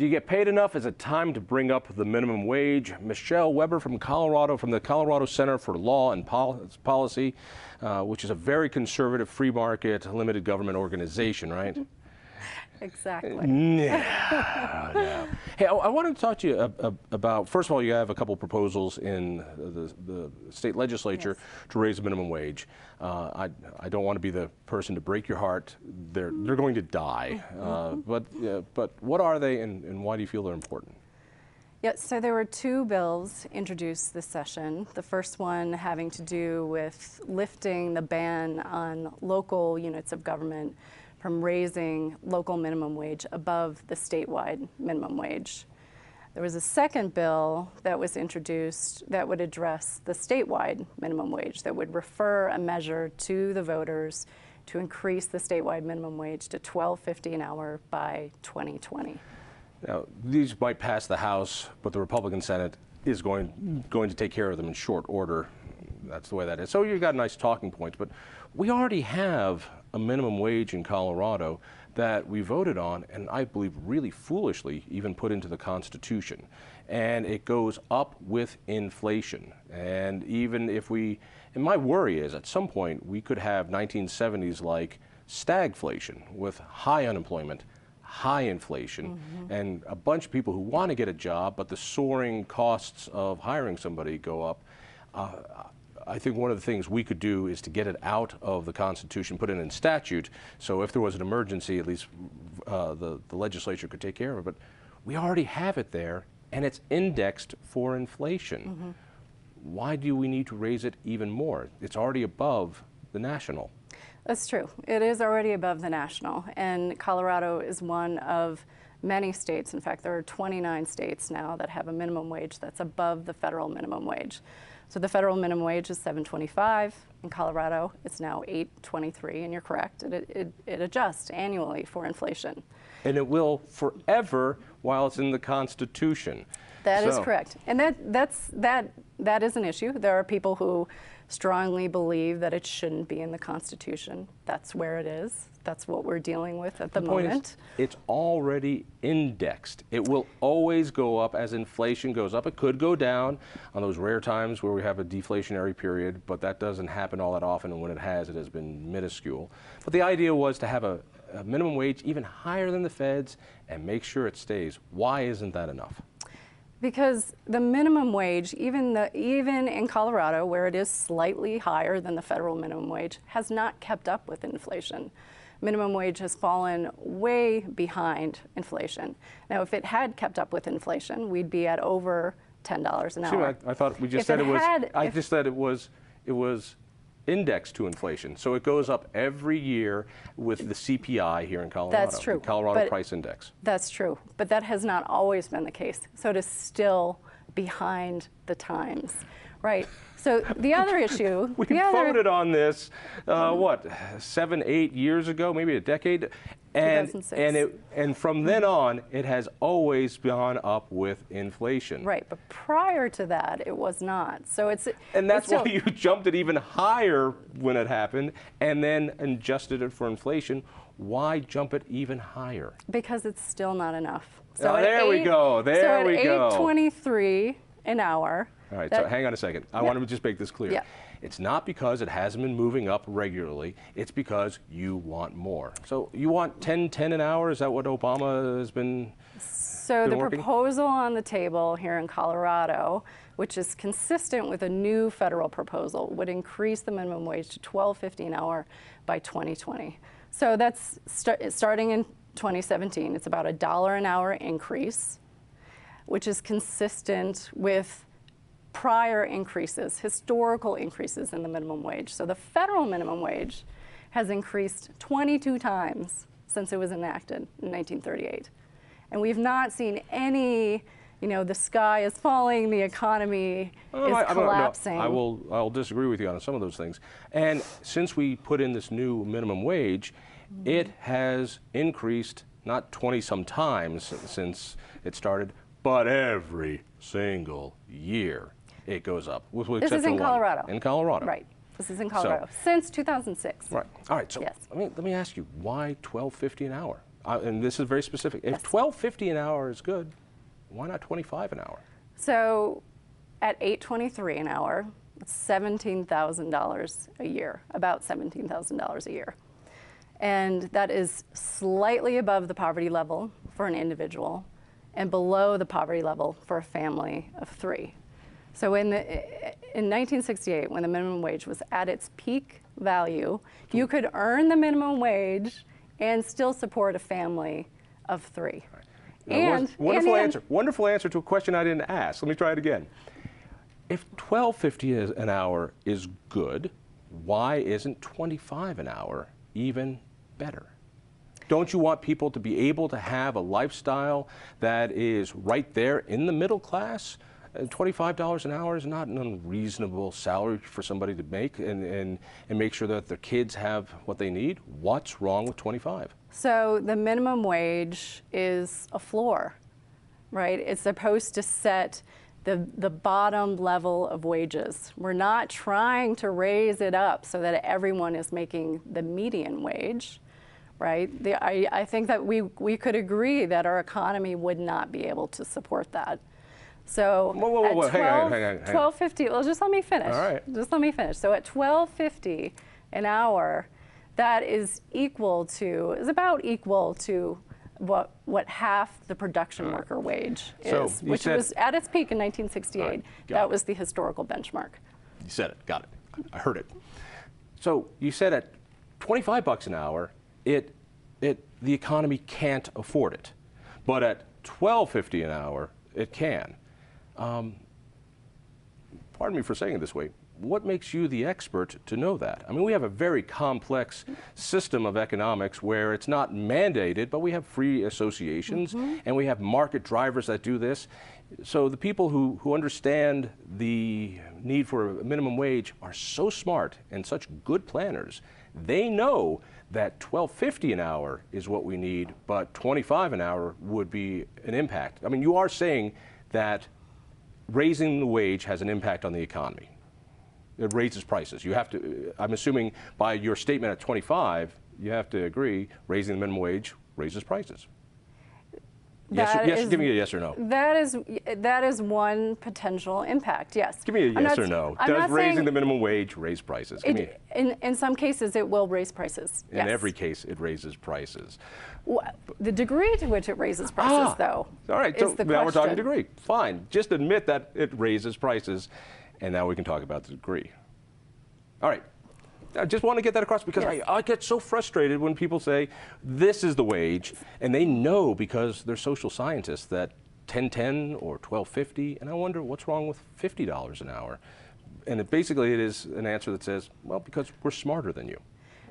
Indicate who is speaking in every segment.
Speaker 1: Do you get paid enough? Is it time to bring up the minimum wage? Michelle Weber from Colorado, from the Colorado Center for Law and Policy, which is a very conservative, free market, limited government organization, right?
Speaker 2: Exactly.
Speaker 1: Yeah. Hey, I wanted to talk to you about, first of all, you have a couple proposals in the state legislature to raise the minimum wage. I don't want to be the person to break your heart. They're going to die. But what are they, and why do you feel they're important?
Speaker 2: Yeah, so there were two bills introduced this session. The first one having to do with lifting the ban on local units of government from raising local minimum wage above the statewide minimum wage. There was a second bill that was introduced that would address the statewide minimum wage, that would refer a measure to the voters to increase the statewide minimum wage to $12.50 an hour by 2020.
Speaker 1: Now, these might pass the House, but the Republican Senate is going to take care of them in short order. That's the way that is. So you've got nice talking points, but we already have a minimum wage in Colorado that we voted on, and I believe really foolishly even put into the Constitution. And it goes up with inflation. And even if and my worry is at some point we could have 1970s like stagflation with high unemployment, high inflation, and a bunch of people who want to get a job, but the soaring costs of hiring somebody go up. I think one of the things we could do is to get it out of the Constitution, put it in statute, so if there was an emergency, at least the legislature could take care of it. But we already have it there, and it's indexed for inflation. Why do we need to raise it even more? It's already above the national.
Speaker 2: That's true. It is already above the national, and Colorado is one of many states. In fact, there are 29 states now that have a minimum wage that's above the federal minimum wage. So the federal minimum wage is $7.25. In Colorado, it's now $8.23, and you're correct. It adjusts annually for inflation.
Speaker 1: And it will forever while it's in the Constitution.
Speaker 2: That is correct. And that is an issue. There are people who strongly believe that it shouldn't be in the Constitution. That's where it is. That's what we're dealing with at the moment.
Speaker 1: It's already indexed. It will always go up as inflation goes up. It could go down on those rare times where we have a deflationary period, but that doesn't happen all that often, and when it has been minuscule. But the idea was to have a minimum wage even higher than the feds and make sure it stays. Why isn't that enough?
Speaker 2: Because the minimum wage, even in Colorado, where it is slightly higher than the federal minimum wage, has not kept up with inflation. Minimum wage has fallen way behind inflation. Now, if it had kept up with inflation, we'd be at over $10 an hour.
Speaker 1: I thought we just said it was. I just said it was indexed to inflation. So it goes up every year with the CPI here in Colorado.
Speaker 2: That's true.
Speaker 1: The Colorado Price Index.
Speaker 2: That's true. But that has not always been the case. So it is still behind the times. Right. So the other issue.
Speaker 1: We voted on this, what, 7, 8 years ago, maybe a decade? And
Speaker 2: 2006.
Speaker 1: And from then on, it has always gone up with inflation.
Speaker 2: Right, but prior to that, it was not. So
Speaker 1: and that's why you jumped it even higher when it happened, and then adjusted it for inflation. Why jump it even higher?
Speaker 2: Because it's still not enough. So
Speaker 1: there we go. There we go.
Speaker 2: So at $8.23 an hour.
Speaker 1: All right, so hang on a second. I want to just make this clear.
Speaker 2: Yeah.
Speaker 1: It's not because it hasn't been moving up regularly. It's because you want more. So you want $10.10 an hour? Is that what Obama has been
Speaker 2: So the proposal on the table here in Colorado, which is consistent with a new federal proposal, would increase the minimum wage to $12.50 an hour by 2020. So that's starting in 2017. It's about $1 an hour increase, which is consistent with prior increases, historical increases in the minimum wage. So the federal minimum wage has increased 22 times since it was enacted in 1938. And we've not seen any, the sky is falling, the economy is collapsing.
Speaker 1: I'll disagree with you on some of those things. And since we put in this new minimum wage, it has increased not 20-some times since it started, but every single year it goes up.
Speaker 2: This is in Colorado.
Speaker 1: In Colorado.
Speaker 2: Right. This is in Colorado since 2006.
Speaker 1: Right. All right. So
Speaker 2: yes.
Speaker 1: let me ask you, why $12.50 an hour? and this is very specific, if $12.50 an hour is good, why not $25 an hour?
Speaker 2: So at $8.23 an hour, it's $17,000 a year, about $17,000 a year. And that is slightly above the poverty level for an individual and below the poverty level for a family of 3. So in 1968, when the minimum wage was at its peak value, you could earn the minimum wage and still support a family of 3.
Speaker 1: Right. Wonderful answer to a question I didn't ask. Let me try it again. If $12.50 an hour is good, why isn't $25 an hour even better? Don't you want people to be able to have a lifestyle that is right there in the middle class? $25 an hour is not an unreasonable salary for somebody to make and make sure that their kids have what they need. What's wrong with 25?
Speaker 2: So the minimum wage is a floor, right? It's supposed to set the bottom level of wages. We're not trying to raise it up so that everyone is making the median wage, right? I think that we could agree that our economy would not be able to support that. So
Speaker 1: whoa,
Speaker 2: at
Speaker 1: hang on.
Speaker 2: $12.50, well, just let me finish.
Speaker 1: All right.
Speaker 2: Just let me finish. So at $12.50 an hour, that is about equal to what half the production worker wage is, which was at its peak in 1968. Right, that was the historical benchmark.
Speaker 1: You said it. Got it. I heard it. So you said at $25 an hour, the economy can't afford it, but at $12.50 an hour, it can. Pardon me for saying it this way. What makes you the expert to know that? I mean, we have a very complex system of economics where it's not mandated, but we have free associations and we have market drivers that do this. So the people who understand the need for a minimum wage are so smart and such good planners. They know that $12.50 an hour is what we need, but $25 an hour would be an impact. I mean, you are saying that raising the wage has an impact on the economy. It raises prices. You have to, I'm assuming by your statement at 25, you have to agree raising the minimum wage raises prices. Yes, give me a yes or no.
Speaker 2: That is one potential impact, yes.
Speaker 1: Give me a yes or no. Does raising the minimum wage raise prices?
Speaker 2: In some cases, it will raise prices, yes.
Speaker 1: In every case, it raises prices.
Speaker 2: The degree to which it raises prices, though,
Speaker 1: all right,
Speaker 2: is
Speaker 1: so
Speaker 2: the
Speaker 1: now
Speaker 2: question.
Speaker 1: we're talking degree. Fine. Just admit that it raises prices, and now we can talk about the degree. All right. I just want to get that across because I get so frustrated when people say this is the wage, and they know because they're social scientists that $10.10 or $12.50, and I wonder what's wrong with $50 an hour. And basically it is an answer that says, well, because we're smarter than you.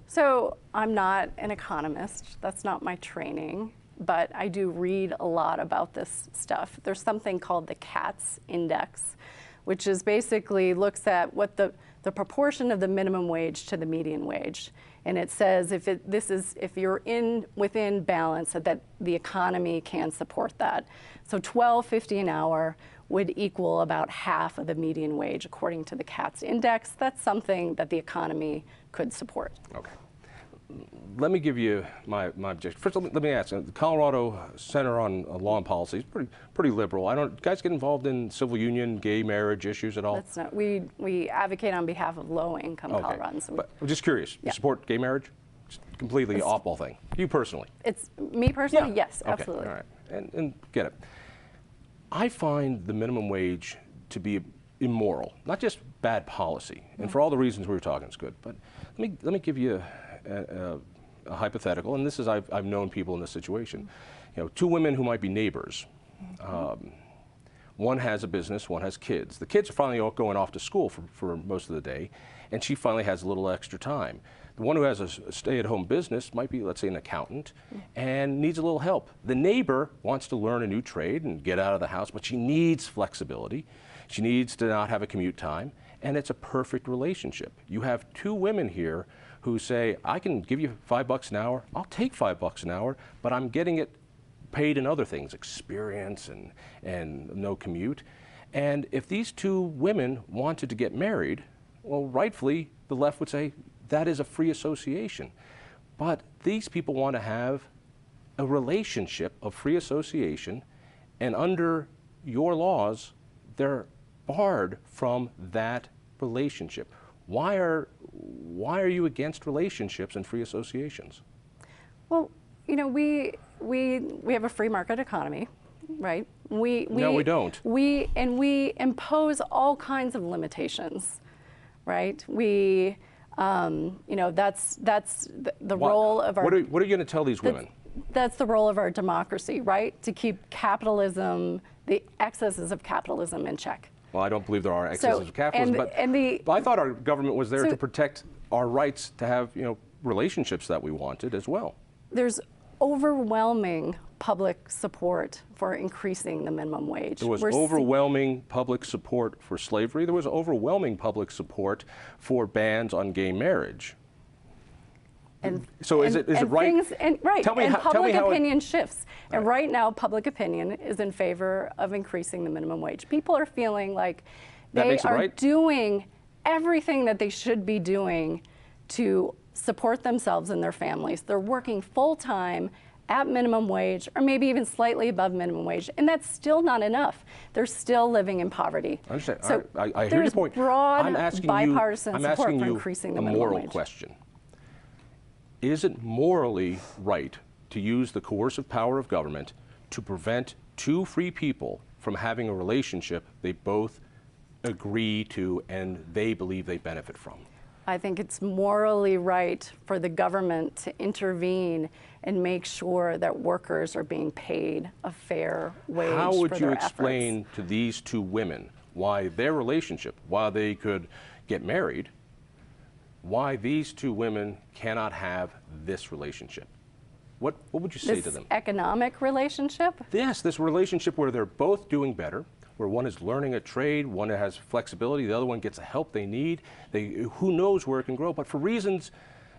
Speaker 2: So I'm not an economist. That's not my training, but I do read a lot about this stuff. There's something called the CATS index, which is basically looks at what the proportion of the minimum wage to the median wage. And it says if you're within balance, that the economy can support that. So $12.50 an hour would equal about half of the median wage according to the CATS index. That's something that the economy could support.
Speaker 1: Okay. Let me give you my objection. First, let me ask. The Colorado Center on Law and Policy is pretty liberal. You guys get involved in civil union, gay marriage issues at all?
Speaker 2: That's not. We advocate on behalf of low-income Coloradans.
Speaker 1: But I'm just curious. You support gay marriage? It's completely off-ball thing. You personally?
Speaker 2: It's me personally. Yes, absolutely.
Speaker 1: All right. And get it. I find the minimum wage to be immoral, not just bad policy. And for all the reasons we were talking, it's good. But let me give you a hypothetical, and this is I've known people in this situation. You know, two women who might be neighbors. One has a business, one has kids. The kids are finally all going off to school for most of the day, and she finally has a little extra time. The one who has a stay-at-home business might be, let's say, an accountant, and needs a little help. The neighbor wants to learn a new trade and get out of the house, but she needs flexibility. She needs to not have a commute time, and it's a perfect relationship. You have two women here who say, I can give you $5 an hour, I'll take $5 an hour, but I'm getting it paid in other things, experience and no commute. And if these two women wanted to get married, well, rightfully, the left would say, that is a free association. But these people want to have a relationship of free association, and under your laws, they're barred from that relationship. Why are you against relationships and free associations?
Speaker 2: Well, you know, we have a free market economy, right?
Speaker 1: No, we don't.
Speaker 2: We impose all kinds of limitations, right? You know, that's the role of our.
Speaker 1: What are you going to tell these women?
Speaker 2: That's the role of our democracy, right? To keep capitalism, the excesses of capitalism in check.
Speaker 1: Well, I don't believe there are excesses of capitalism, but I thought our government was there to protect our rights to have, you know, relationships that we wanted as well.
Speaker 2: There's overwhelming public support for increasing the minimum wage.
Speaker 1: There was overwhelming public support for slavery. There was overwhelming public support for bans on gay marriage.
Speaker 2: And
Speaker 1: so is it right?
Speaker 2: Right.
Speaker 1: Tell me
Speaker 2: and
Speaker 1: how,
Speaker 2: public opinion shifts. And right now, public opinion is in favor of increasing the minimum wage. People are feeling like they are doing everything that they should be doing to support themselves and their families. They're working full-time at minimum wage, or maybe even slightly above minimum wage, and that's still not enough. They're still living in poverty.
Speaker 1: I understand.
Speaker 2: So
Speaker 1: I hear your point.
Speaker 2: Broad bipartisan support for increasing the minimum wage.
Speaker 1: I'm asking you a moral question. Is it morally right to use the coercive power of government to prevent two free people from having a relationship they both agree to and they believe they benefit from?
Speaker 2: I think it's morally right for the government to intervene and make sure that workers are being paid a fair wage for their efforts.
Speaker 1: How would you explain to these two women why their relationship, while they could get married, why these two women cannot have this relationship? What would you say to them?
Speaker 2: This economic relationship?
Speaker 1: Yes, this relationship where they're both doing better, where one is learning a trade, one has flexibility, the other one gets the help they need. Who knows where it can grow? But for reasons,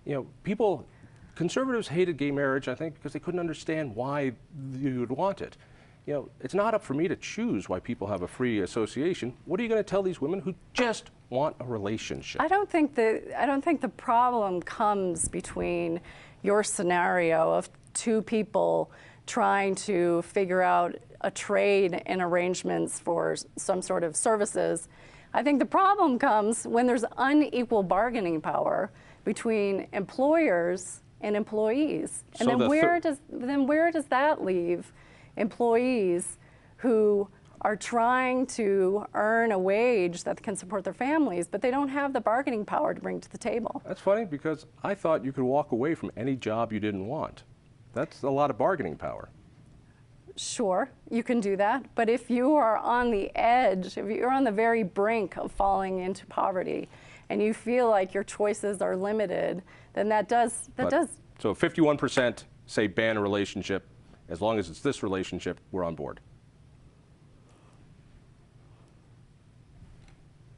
Speaker 1: you know, conservatives hated gay marriage, I think, because they couldn't understand why you would want it. You know, it's not up for me to choose why people have a free association. What are you going to tell these women who just want a relationship?
Speaker 2: I don't think the problem comes between your scenario of two people trying to figure out a trade and arrangements for some sort of services. I think the problem comes when there's unequal bargaining power between employers and employees. And
Speaker 1: so
Speaker 2: then where does that leave employees who are trying to earn a wage that can support their families, but they don't have the bargaining power to bring to the table?
Speaker 1: That's funny, because I thought you could walk away from any job you didn't want. That's a lot of bargaining power.
Speaker 2: Sure, you can do that, but if you are on the edge, if you're on the very brink of falling into poverty, and you feel like your choices are limited, then that does.
Speaker 1: So 51% say ban a relationship. As long as it's this relationship, we're on board.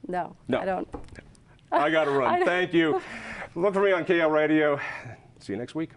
Speaker 2: No, I don't.
Speaker 1: I got to run. Thank you. Look for me on KL Radio. See you next week.